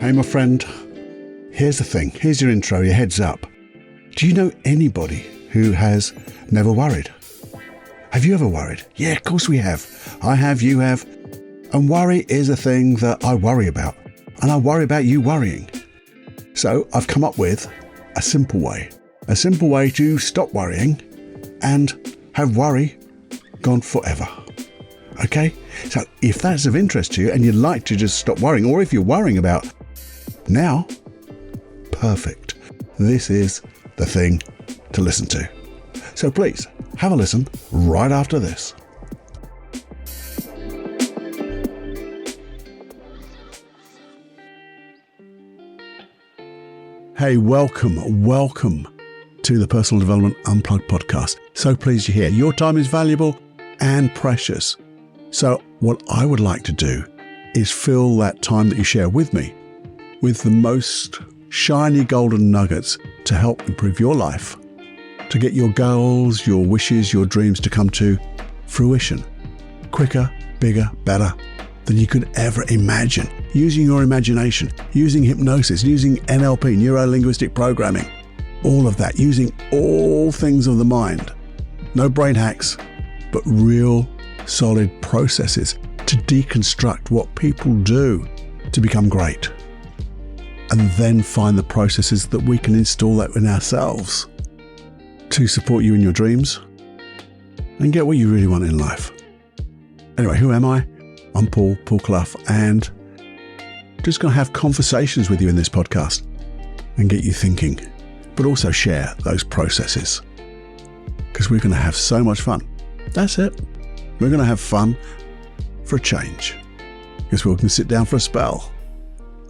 Hey, my friend, here's the thing. Here's your intro, your heads up. Do you know anybody who has never worried? Have you ever worried? Yeah, of course we have. I have, you have. And worry is a thing that I worry about. And I worry about you worrying. So I've come up with a simple way to stop worrying and have worry gone forever. Okay? So if that's of interest to you and you'd like to just stop worrying, or if you're worrying about now, perfect. This is the thing to listen to. So please have a listen right after this. Hey, welcome to the Personal Development Unplugged podcast. So pleased you're here. Your time is valuable and precious. So what I would like to do is fill that time that you share with me with the most shiny golden nuggets to help improve your life, to get your goals, your wishes, your dreams to come to fruition quicker, bigger, better than you could ever imagine. Using your imagination, using hypnosis, using NLP, neuro-linguistic programming, all of that, using all things of the mind. No brain hacks, but real solid processes to deconstruct what people do to become great. And then find the processes that we can install that in ourselves to support you in your dreams and get what you really want in life. Anyway, who am I? I'm Paul Cloughie, and just going to have conversations with you in this podcast and get you thinking, but also share those processes because we're going to have so much fun. That's it. We're going to have fun for a change because we can sit down for a spell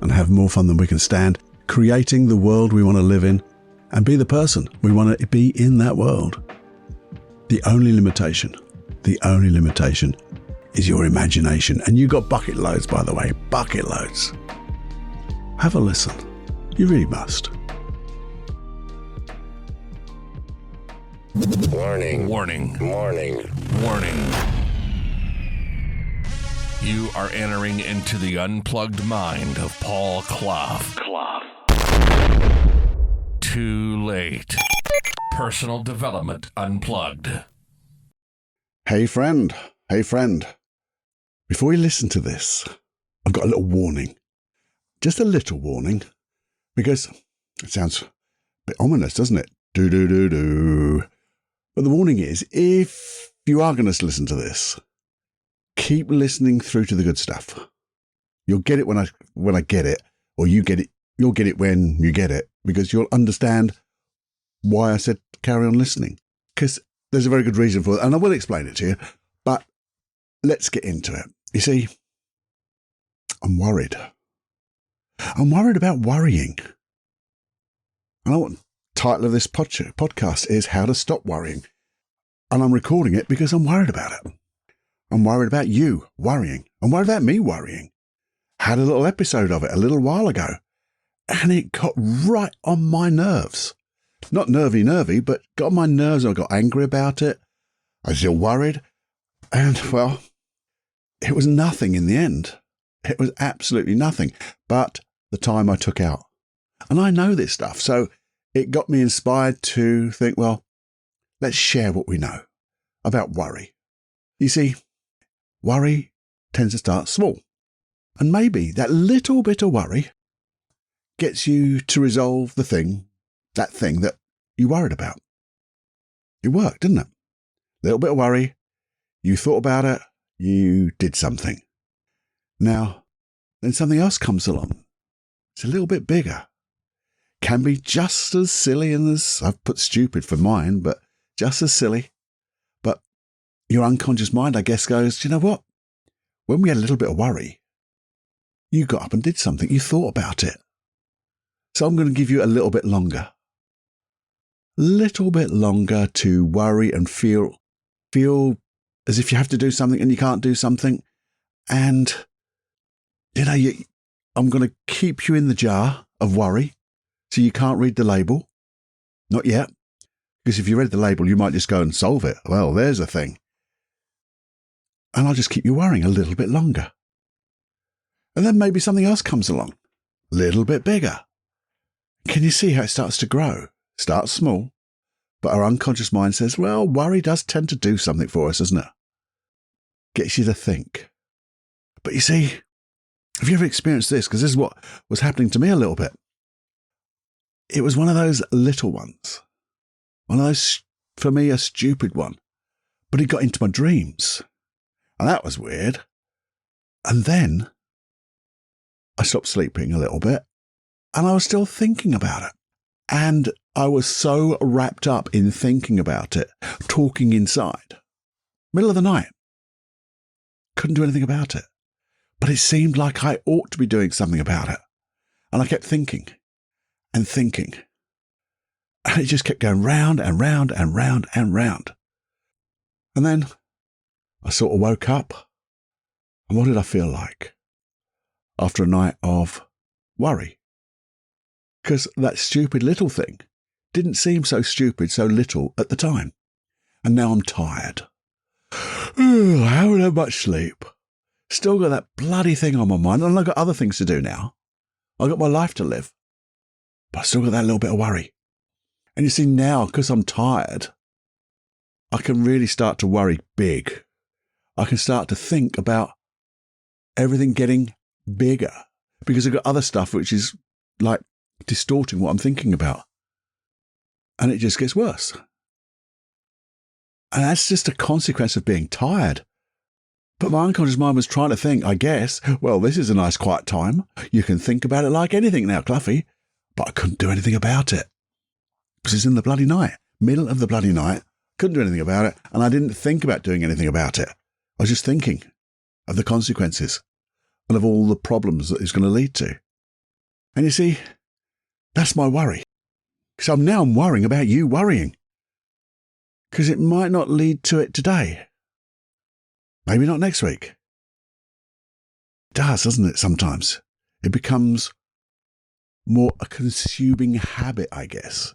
and have more fun than we can stand, creating the world we want to live in and be the person we want to be in that world. The only limitation is your imagination. And you got bucket loads, by the way, bucket loads. Have a listen. You really must. Warning. You are entering into the unplugged mind of Paul Cloughie. Too late. Personal Development Unplugged. Hey friend. Before you listen to this, I've got a little warning. Just a little warning. Because it sounds a bit ominous, doesn't it? Do. But the warning is, if you are going to listen to this, keep listening through to the good stuff. You'll get it when I get it, or you'll get it when you get it, because you'll understand why I said carry on listening. Because there's a very good reason for it, and I will explain it to you, but let's get into it. You see, I'm worried. I'm worried about worrying. And the title of this podcast is How to Stop Worrying. And I'm recording it because I'm worried about it. I'm worried about you worrying. I'm worried about me worrying. Had a little episode of it a little while ago, and it got right on my nerves. Not nervy, but got on my nerves. I got angry about it. I was still worried. And, well, it was nothing in the end. It was absolutely nothing but the time I took out. And I know this stuff. So it got me inspired to think, well, let's share what we know about worry. You see, worry tends to start small. And maybe that little bit of worry gets you to resolve that thing that you worried about. It worked, didn't it? Little bit of worry. You thought about it. You did something. Now, then something else comes along. It's a little bit bigger. Can be just as silly and as, I've put stupid for mine, but just as silly. But your unconscious mind, I guess, goes, do you know what? When we had a little bit of worry, you got up and did something. You thought about it. So I'm going to give you a little bit longer. Little bit longer to worry and feel as if you have to do something and you can't do something. And, I'm going to keep you in the jar of worry so you can't read the label. Not yet. Because if you read the label, you might just go and solve it. Well, there's a thing. And I'll just keep you worrying a little bit longer. And then maybe something else comes along. little bit bigger. Can you see how it starts to grow? Starts small, but our unconscious mind says, well, worry does tend to do something for us, doesn't it? Gets you to think. But you see, have you ever experienced this? Because this is what was happening to me a little bit. It was one of those little ones. One of those, for me, a stupid one. But it got into my dreams. And that was weird. And then I stopped sleeping a little bit. And I was still thinking about it. And I was so wrapped up in thinking about it, talking inside. Middle of the night. Couldn't do anything about it. But it seemed like I ought to be doing something about it. And I kept thinking and thinking. And it just kept going round and round and round and round. And then I sort of woke up. And what did I feel like? After a night of worry. Because that stupid little thing didn't seem so stupid, so little at the time. And now I'm tired. I haven't had much sleep. Still got that bloody thing on my mind, and I've got other things to do now. I've got my life to live. But I still got that little bit of worry. And you see, now, because I'm tired, I can really start to worry big. I can start to think about everything getting bigger, because I've got other stuff which is like distorting what I'm thinking about. And it just gets worse. And that's just a consequence of being tired. But my unconscious mind was trying to think, I guess, well, this is a nice quiet time. You can think about it like anything now, Cloughie. But I couldn't do anything about it. Because it's in the bloody night, middle of the bloody night. Couldn't do anything about it. And I didn't think about doing anything about it. I was just thinking of the consequences and of all the problems that it's going to lead to. And you see, that's my worry. Because I'm worrying about you worrying. Because it might not lead to it today. Maybe not next week. It does, doesn't it, sometimes? It becomes more a consuming habit, I guess.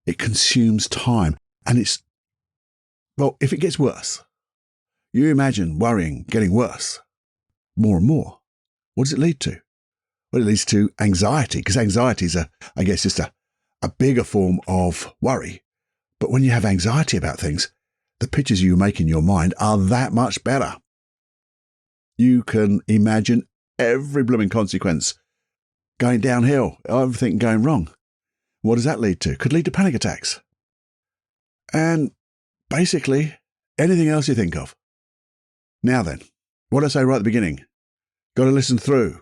It consumes time. And it's, well, if it gets worse, you imagine worrying getting worse, more and more. What does it lead to? Well, it leads to anxiety, because anxiety is, I guess, just a bigger form of worry. But when you have anxiety about things, the pictures you make in your mind are that much better. You can imagine every blooming consequence going downhill, everything going wrong. What does that lead to? Could lead to panic attacks. And basically, anything else you think of. Now then, what did I say right at the beginning? Got to listen through.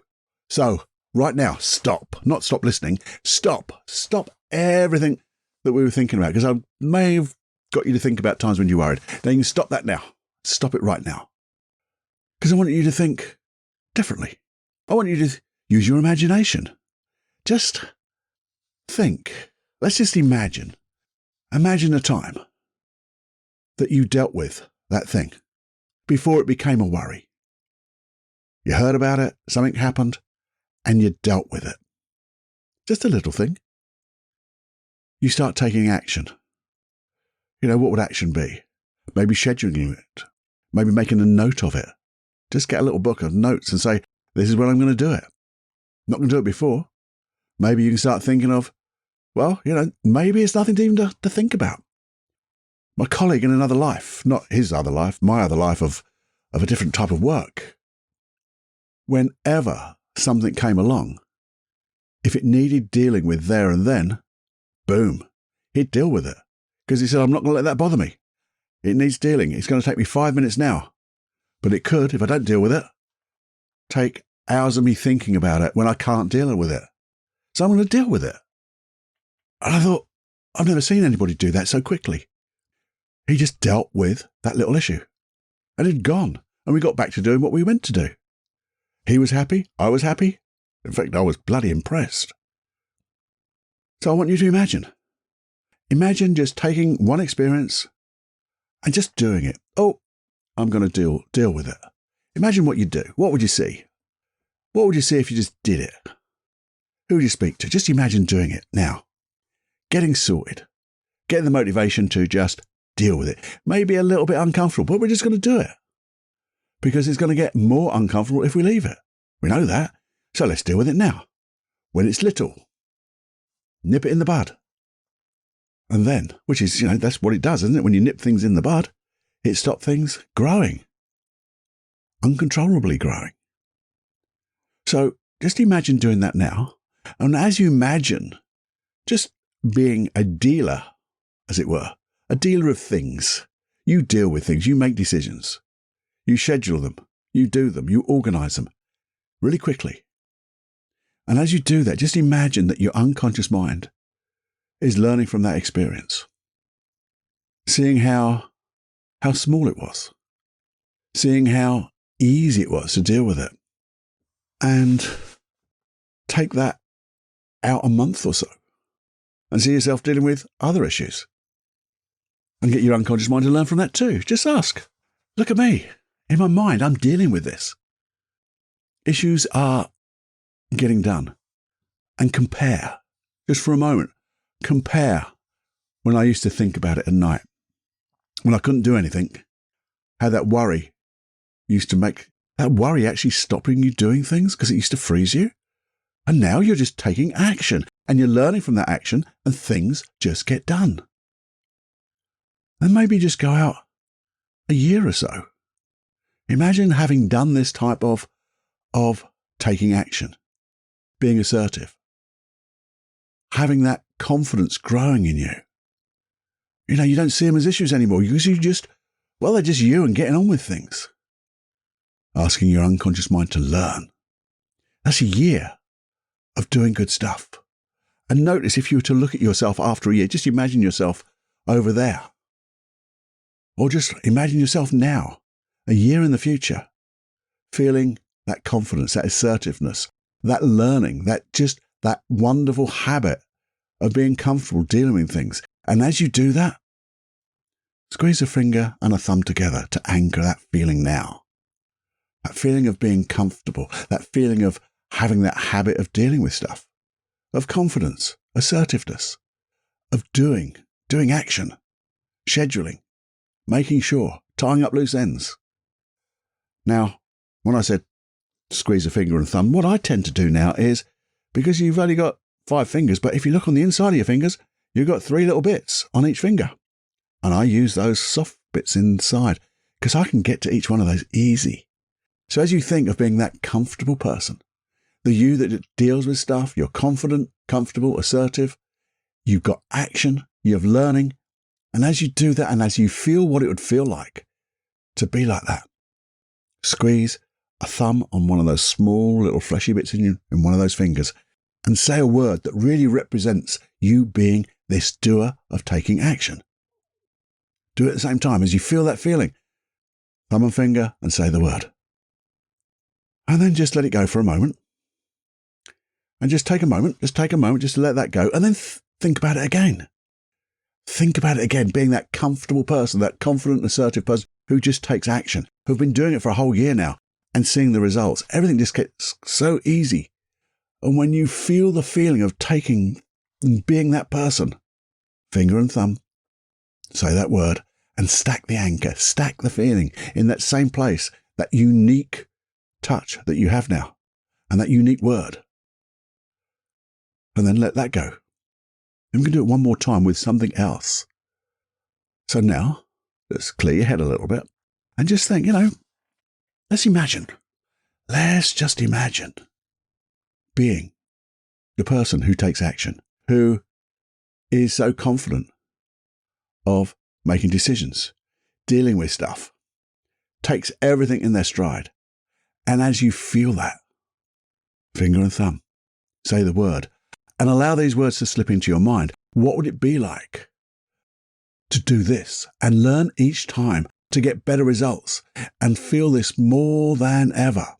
So, right now, stop. Not stop listening. Stop. Stop everything that we were thinking about, because I may have got you to think about times when you worried. Now you can stop that now. Stop it right now. Because I want you to think differently. I want you to use your imagination. Just think. Let's just imagine. Imagine a time that you dealt with that thing before it became a worry. You heard about it, something happened, and you dealt with it. Just a little thing. You start taking action. You know, what would action be? Maybe scheduling it. Maybe making a note of it. Just get a little book of notes and say, this is when I'm going to do it. Not going to do it before. Maybe you can start thinking of, well, you know, maybe it's nothing to even to think about. My colleague in another life, not his other life, my other life of a different type of work. Whenever something came along, if it needed dealing with there and then, boom, he'd deal with it. Because he said, I'm not going to let that bother me. It needs dealing. It's going to take me 5 minutes now. But it could, if I don't deal with it, take hours of me thinking about it when I can't deal with it. So I'm going to deal with it. And I thought, I've never seen anybody do that so quickly. He just dealt with that little issue. And it'd gone. And we got back to doing what we meant to do. He was happy. I was happy. In fact, I was bloody impressed. So I want you to imagine. Imagine just taking one experience and just doing it. Oh, I'm going to deal with it. Imagine what you'd do. What would you see? What would you see if you just did it? Who would you speak to? Just imagine doing it now. Getting sorted. Getting the motivation to just deal with it. Maybe a little bit uncomfortable, but we're just going to do it. Because it's going to get more uncomfortable if we leave it. We know that. So let's deal with it now. when it's little. Nip it in the bud. And then, which is, that's what it does, isn't it? When you nip things in the bud, it stops things growing, uncontrollably growing. So just imagine doing that now. And as you imagine just being a dealer, as it were, a dealer of things, you deal with things, you make decisions, you schedule them, you do them, you organize them really quickly. And as you do that, just imagine that your unconscious mind is learning from that experience, seeing how small it was, seeing how easy it was to deal with it, and take that out a month or so and see yourself dealing with other issues and get your unconscious mind to learn from that too. Just ask, look at me. In my mind, I'm dealing with this. Issues are getting done. And compare, just for a moment, compare when I used to think about it at night, when I couldn't do anything, how that worry used to make that worry actually stopping you doing things because it used to freeze you. And now you're just taking action and you're learning from that action and things just get done. And maybe just go out a year or so. Imagine having done this type of taking action, being assertive, having that confidence growing in you. You don't see them as issues anymore because they're just you and getting on with things. Asking your unconscious mind to learn. That's a year of doing good stuff. And notice if you were to look at yourself after a year, just imagine yourself over there. Or just imagine yourself now, a year in the future, feeling that confidence, that assertiveness, that learning, that wonderful habit of being comfortable dealing with things. And as you do that, squeeze a finger and a thumb together to anchor that feeling now. That feeling of being comfortable, that feeling of having that habit of dealing with stuff, of confidence, assertiveness, of doing action, scheduling, making sure, tying up loose ends. Now, when I said squeeze a finger and thumb, what I tend to do now is, because you've only got 5 fingers, but if you look on the inside of your fingers, you've got 3 little bits on each finger. And I use those soft bits inside because I can get to each one of those easy. So as you think of being that comfortable person, the you that deals with stuff, you're confident, comfortable, assertive, you've got action, you have learning, and as you do that and as you feel what it would feel like to be like that, squeeze a thumb on one of those small little fleshy bits in one of those fingers and say a word that really represents you being this doer of taking action. Do it at the same time as you feel that feeling. Thumb and finger and say the word. And then just let it go for a moment. And just take a moment just to let that go. And then think about it again. Think about it again, being that comfortable person, that confident, assertive person who just takes action, who've been doing it for a whole year now and seeing the results. Everything just gets so easy. And when you feel the feeling of taking and being that person, finger and thumb, say that word and stack the anchor, stack the feeling in that same place, that unique touch that you have now and that unique word. And then let that go. And we can do it one more time with something else. So now, let's clear your head a little bit and just think, let's just imagine being the person who takes action, who is so confident of making decisions, dealing with stuff, takes everything in their stride. And as you feel that, finger and thumb, say the word, and allow these words to slip into your mind. What would it be like to do this and learn each time to get better results and feel this more than ever?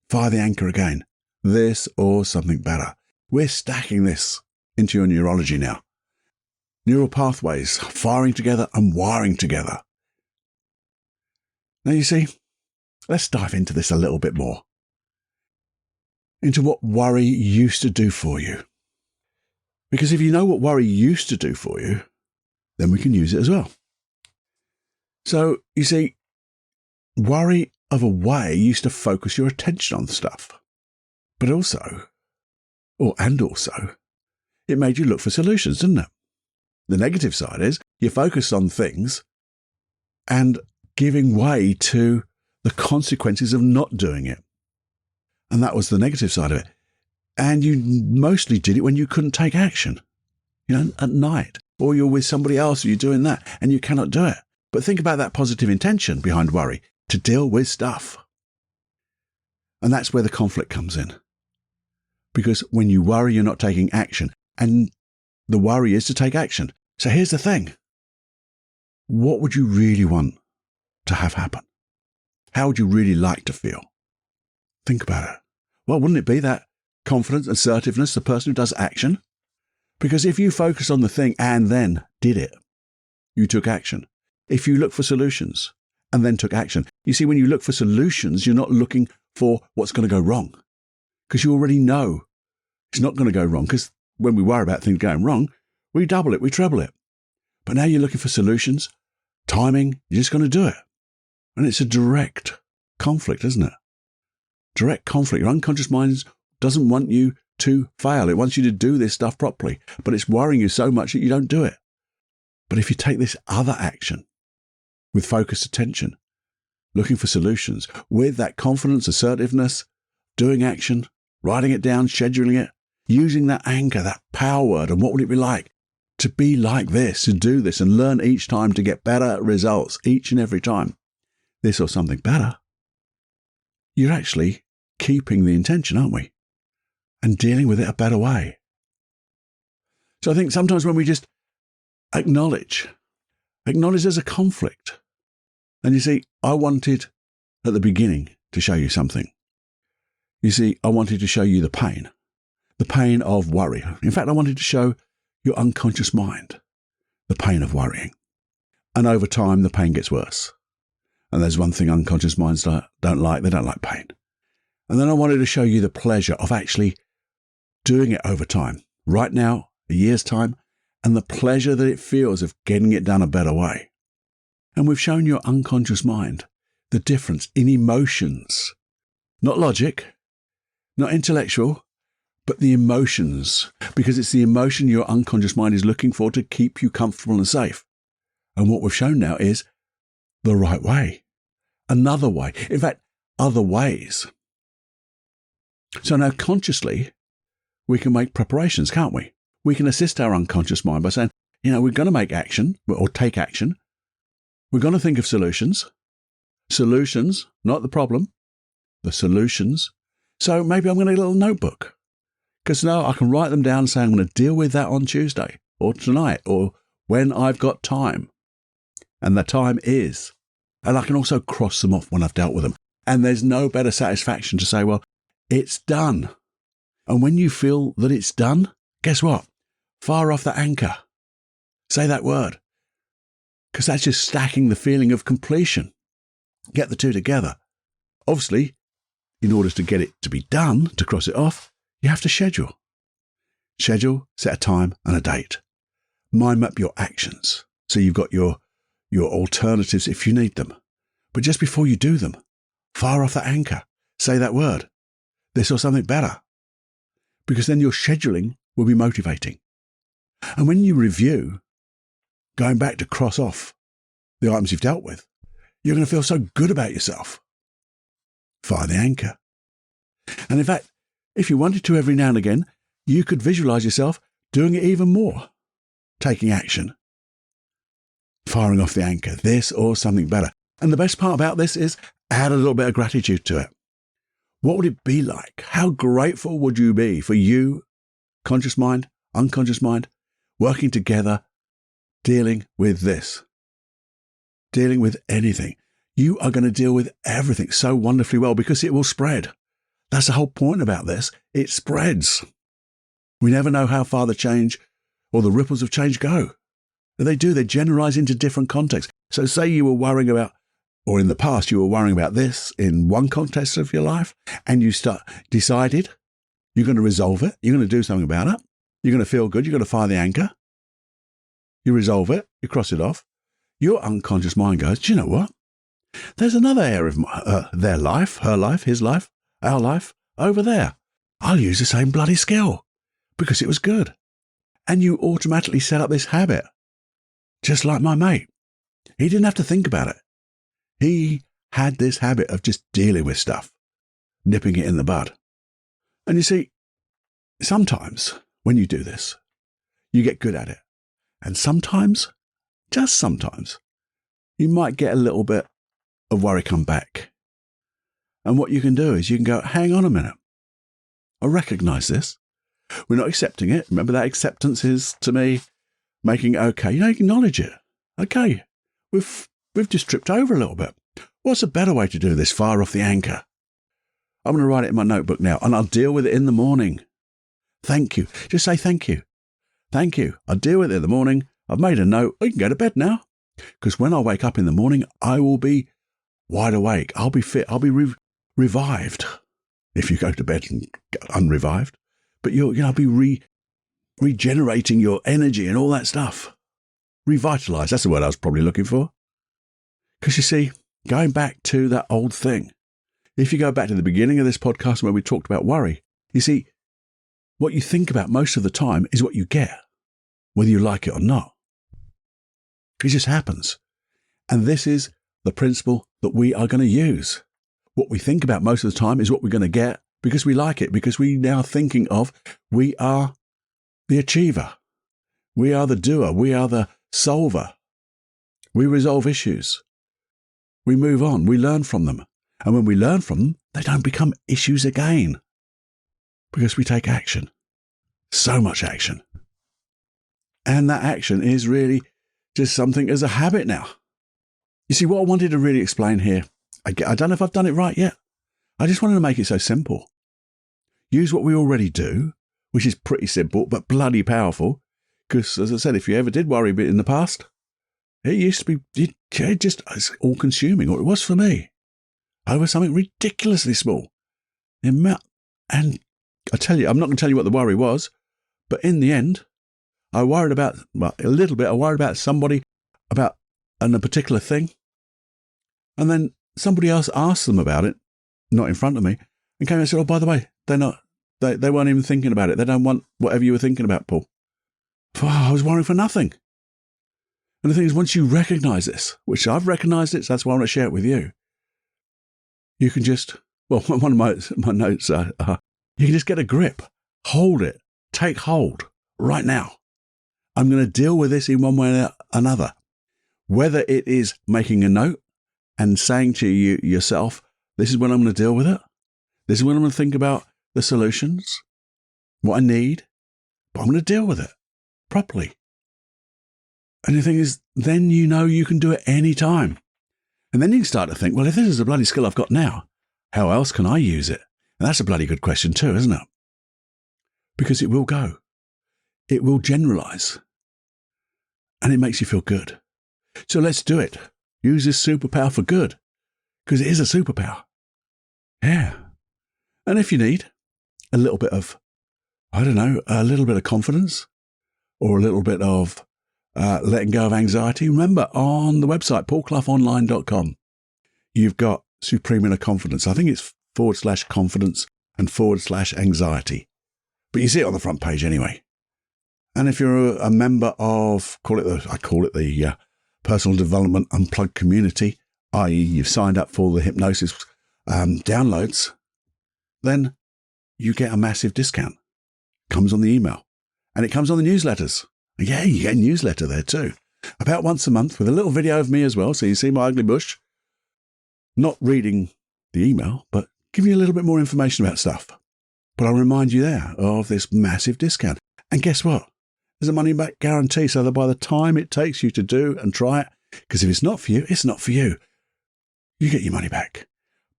Fire the anchor again. This or something better. We're stacking this into your neurology now. Neural pathways firing together and wiring together. Now you see, let's dive into this a little bit more. Into what worry used to do for you. Because if you know what worry used to do for you, then we can use it as well. So, you see, worry of a way used to focus your attention on stuff. But also, And also, it made you look for solutions, didn't it? The negative side is you focus on things and giving way to the consequences of not doing it. And that was the negative side of it. And you mostly did it when you couldn't take action, at night, or you're with somebody else and you're doing that and you cannot do it. But think about that positive intention behind worry, to deal with stuff. And that's where the conflict comes in. Because when you worry, you're not taking action. And the worry is to take action. So here's the thing. What would you really want to have happen? How would you really like to feel? Think about it. Well, wouldn't it be that confidence, assertiveness, the person who does action? Because if you focus on the thing and then did it, you took action. If you look for solutions and then took action, you see, when you look for solutions, you're not looking for what's going to go wrong, because you already know it's not going to go wrong. Because when we worry about things going wrong, we double it, we treble it. But now you're looking for solutions, timing, you're just going to do it. And it's a direct conflict, isn't it? Direct conflict. Your unconscious mind doesn't want you to fail. It wants you to do this stuff properly, but it's worrying you so much that you don't do it. But if you take this other action with focused attention, looking for solutions, with that confidence, assertiveness, doing action, writing it down, scheduling it, using that anchor, that power word, and what would it be like to be like this, to do this and learn each time to get better results each and every time, this or something better, you're actually keeping the intention, aren't we? And dealing with it a better way. So I think sometimes when we just acknowledge there's a conflict. And you see, I wanted at the beginning to show you something. You see, I wanted to show you the pain of worry. In fact, I wanted to show your unconscious mind the pain of worrying. And over time, the pain gets worse. And there's one thing unconscious minds don't like. They don't like pain. And then I wanted to show you the pleasure of actually doing it over time, right now, a year's time, and the pleasure that it feels of getting it done a better way. And we've shown your unconscious mind the difference in emotions, not logic, not intellectual, but the emotions, because it's the emotion your unconscious mind is looking for to keep you comfortable and safe. And what we've shown now is the right way, another way, in fact, other ways. So now consciously, we can make preparations, can't we? We can assist our unconscious mind by saying, we're going to make action or take action. We're going to think of solutions. Solutions, not the problem, the solutions. So maybe I'm going to get a little notebook, because now I can write them down and say, I'm going to deal with that on Tuesday or tonight or when I've got time. And the time is. And I can also cross them off when I've dealt with them. And there's no better satisfaction to say, well, it's done. And when you feel that it's done, guess what? Fire off the anchor. Say that word. Because that's just stacking the feeling of completion. Get the two together. Obviously, in order to get it to be done, to cross it off, you have to schedule. Schedule, set a time and a date. Mind map your actions. So you've got your alternatives if you need them. But just before you do them, fire off that anchor. Say that word. This or something better. Because then your scheduling will be motivating. And when you review, going back to cross off the items you've dealt with, you're going to feel so good about yourself. Fire the anchor. And in fact, if you wanted to every now and again, you could visualize yourself doing it even more, taking action, firing off the anchor, this or something better. And the best part about this is add a little bit of gratitude to it. What would it be like? How grateful would you be for you, conscious mind, unconscious mind, working together, dealing with this, dealing with anything? You are going to deal with everything so wonderfully well because it will spread. That's the whole point about this. It spreads. We never know how far the change or the ripples of change go. They do. They generalize into different contexts. So say you were worrying about, or in the past you were worrying about this in one context of your life, and you decided you're going to resolve it. You're going to do something about it. You're going to feel good. You're going to fire the anchor. You resolve it. You cross it off. Your unconscious mind goes, do you know what? There's another area of their life, her life, his life, our life, over there. I'll use the same bloody skill. because it was good. And you automatically set up this habit. Just like my mate. He didn't have to think about it. He had this habit of just dealing with stuff, nipping it in the bud. And you see, sometimes when you do this, you get good at it. And sometimes, just sometimes, you might get a little bit of worry come back. And what you can do is you can go, hang on a minute. I recognize this. We're not accepting it. Remember that acceptance is, to me, making it okay. You acknowledge it. Okay, we've just tripped over a little bit. What's a better way to do this? Fire off the anchor. I'm going to write it in my notebook now, and I'll deal with it in the morning. Thank you. Just say thank you. Thank you. I'll deal with it in the morning. I've made a note. I can go to bed now. Because when I wake up in the morning, I will be wide awake. I'll be fit. I'll be revived. If you go to bed and unrevived. But I'll be regenerating your energy and all that stuff. Revitalize. That's the word I was probably looking for. Because you see, going back to that old thing, if you go back to the beginning of this podcast where we talked about worry, you see, what you think about most of the time is what you get, whether you like it or not. It just happens. And this is the principle that we are going to use. What we think about most of the time is what we're going to get because we like it, because we now thinking of we are the achiever. We are the doer. We are the solver. We resolve issues. We move on. We learn from them. And when we learn from them, they don't become issues again because we take action. So much action. And that action is really just something as a habit now. You see, what I wanted to really explain here, I don't know if I've done it right yet. I just wanted to make it so simple. Use what we already do, which is pretty simple, but bloody powerful. Because, as I said, if you ever did worry a bit in the past, it used to be just all-consuming, or it was for me, over something ridiculously small. And I tell you, I'm not going to tell you what the worry was, but in the end, I worried about, a little bit, I worried about somebody about a particular thing. And then somebody else asked them about it, not in front of me, and came and said, oh, by the way, they weren't even thinking about it. They don't want whatever you were thinking about, Paul. I was worrying for nothing. And the thing is, once you recognize this, which I've recognized it, so that's why I want to share it with you, you can just, one of my notes are, you can just get a grip, hold it, take hold right now. I'm going to deal with this in one way or another. Whether it is making a note and saying to yourself, this is when I'm going to deal with it. This is when I'm going to think about the solutions, what I need, but I'm going to deal with it properly. And the thing is, then you can do it any time. And then you can start to think, well, if this is a bloody skill I've got now, how else can I use it? And that's a bloody good question too, isn't it? Because it will go. It will generalize. And it makes you feel good. So let's do it. Use this superpower for good. Because it is a superpower. Yeah. And if you need a little bit of, a little bit of confidence or a little bit of letting go of anxiety, remember on the website, paulcloughonline.com, you've got Supreme Inner Confidence. I think it's /confidence and /anxiety. But you see it on the front page anyway. And if you're a member of, I call it the Personal Development Unplugged community, i.e. you've signed up for the hypnosis downloads, then you get a massive discount. Comes on the email. And it comes on the newsletters. Yeah, you get a newsletter there too. About once a month with a little video of me as well, so you see my ugly bush. Not reading the email, but giving you a little bit more information about stuff. But I'll remind you there of this massive discount. And guess what? There's a money back guarantee, so that by the time it takes you to do and try it, because if it's not for you, it's not for you. You get your money back.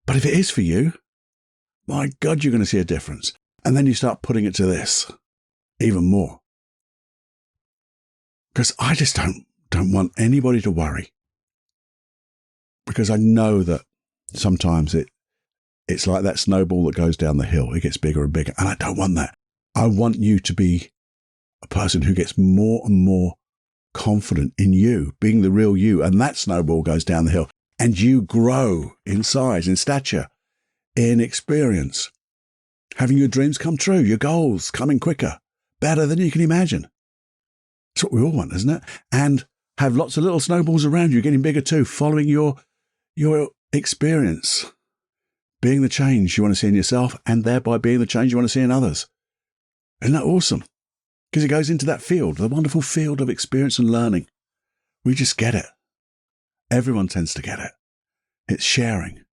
But if it is for you, my God, you're going to see a difference. And then you start putting it to this even more. Because I just don't want anybody to worry. Because I know that sometimes it's like that snowball that goes down the hill. It gets bigger and bigger. And I don't want that. I want you to be a person who gets more and more confident in you, being the real you. And that snowball goes down the hill. And you grow in size, in stature, in experience. Having your dreams come true, your goals coming quicker, better than you can imagine. That's what we all want, isn't it? And have lots of little snowballs around you getting bigger too, following your experience, being the change you want to see in yourself and thereby being the change you want to see in others. Isn't that awesome? Because it goes into that field, the wonderful field of experience and learning. We just get it. Everyone tends to get it. It's sharing.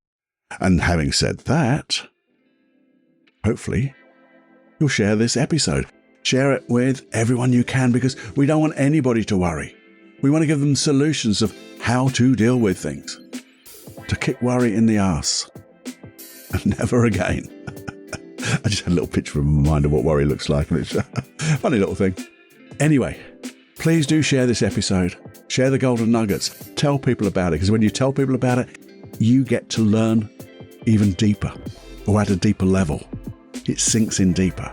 And having said that, hopefully you'll share this episode. Share it with everyone you can, because we don't want anybody to worry. We want to give them solutions of how to deal with things. To kick worry in the arse. And never again. I just had a little picture in my mind of what worry looks like, and it's a funny little thing. Anyway, please do share this episode. Share the golden nuggets. Tell people about it, because when you tell people about it, you get to learn even deeper, or at a deeper level. It sinks in deeper.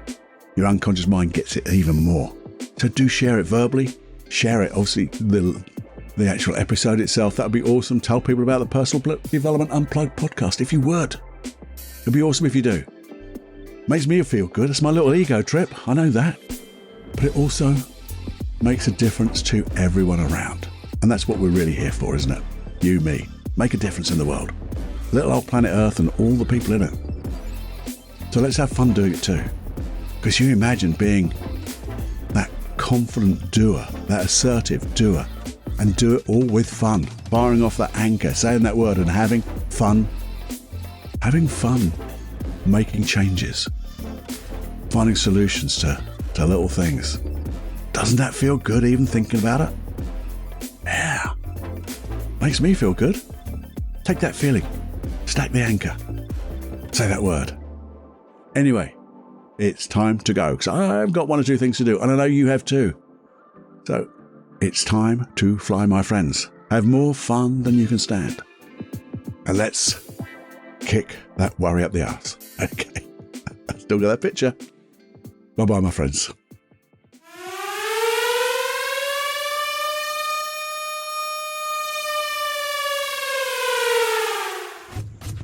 Your unconscious mind gets it even more. So do share it verbally. Share it, obviously, the actual episode itself. That would be awesome. Tell people about the Personal Development Unplugged podcast, if you would. It'd be awesome if you do. Makes me feel good. It's my little ego trip. I know that. But it also makes a difference to everyone around. And that's what we're really here for, isn't it? You, me. Make a difference in the world. Little old planet Earth and all the people in it. So let's have fun doing it too. Because you imagine being that confident doer, that assertive doer, and do it all with fun. Firing off that anchor, saying that word and having fun. Having fun making changes. Finding solutions to little things. Doesn't that feel good even thinking about it? Yeah. Makes me feel good. Take that feeling. Stack the anchor. Say that word. Anyway, it's time to go, because I've got one or two things to do, and I know you have too. So, it's time to fly, my friends. Have more fun than you can stand. And let's kick that worry up the arse. Okay. Still got that picture. Bye-bye, my friends.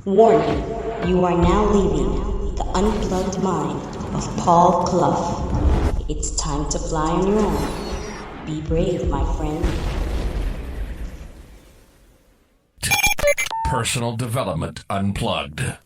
Warning, you are now leaving the unplugged mind of Paul Clough. It's time to fly on your own. Be brave, my friend. Personal Development Unplugged.